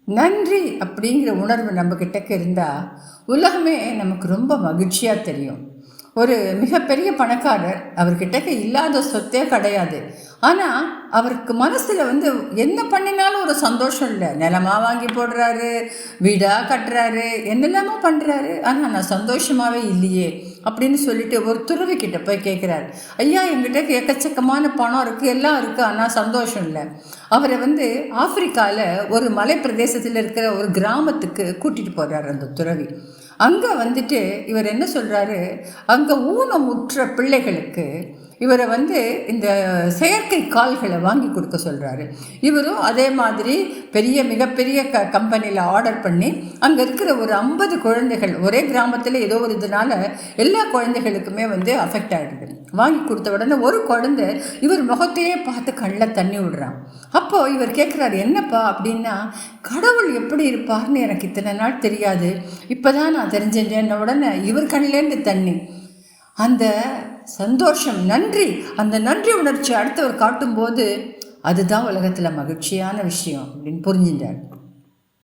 நன்றி அப்படிங்கிற உணர்வு நம்மக்கிட்டக்க இருந்தால் உலகமே நமக்கு ரொம்ப மகிழ்ச்சியாக தெரியும். ஒரு மிகப்பெரிய பணக்காரர், அவர்கிட்டக்க இல்லாத சொத்தே கிடையாது. ஆனால் அவருக்கு மனசில் என்ன பண்ணினாலும் ஒரு சந்தோஷம் இல்லை. நிலமாக வாங்கி போடுறாரு, வீடாக கட்டுறாரு, என்னெல்லாமோ பண்ணுறாரு, ஆனால் நான் சந்தோஷமாகவே இல்லையே அப்படின்னு சொல்லிட்டு ஒரு துறவிக்கிட்ட போய் கேட்குறாரு. ஐயா, எங்கிட்ட எக்கச்சக்கமான பணம் இருக்குது, எல்லாம் இருக்குது, ஆனால் சந்தோஷம் இல்லை. அவரை ஆப்பிரிக்காவில் ஒரு மலை பிரதேசத்தில் இருக்கிற ஒரு கிராமத்துக்கு கூட்டிகிட்டு போகிறார் அந்த துறவி. அங்கே இவர் என்ன சொல்கிறாரு, அங்கே ஊனமுற்ற பிள்ளைகளுக்கு இவரை இந்த செயற்கை கால்களை வாங்கி கொடுக்க சொல்கிறாரு. இவரும் அதே மாதிரி மிகப்பெரிய கம்பெனியில் ஆர்டர் பண்ணி அங்கே இருக்கிற ஒரு 50 குழந்தைகள், ஒரே கிராமத்தில் ஏதோ ஒரு இதனால எல்லா குழந்தைகளுக்குமே அஃபெக்ட் ஆகிடுது. வாங்கி கொடுத்த உடனே ஒரு குழந்தை இவர் முகத்தையே பார்த்து கண்ணில் தண்ணி விடுறான். அப்போது இவர் கேட்குறாரு, என்னப்பா அப்படின்னா, கடவுள் எப்படி இருப்பார்னு எனக்கு இத்தனை நாள் தெரியாது, இப்போ தான் நான் தெரிஞ்சேன். உடனே இவர் கண்ணிலேருந்து தண்ணி. அந்த சந்தோஷம், நன்றி, அந்த நன்றி உணர்ச்சி அடுத்தவர் காட்டும்போது அதுதான் உலகத்தில் மகிழ்ச்சியான விஷயம் அப்படின்னு புரிஞ்சுட்டார்.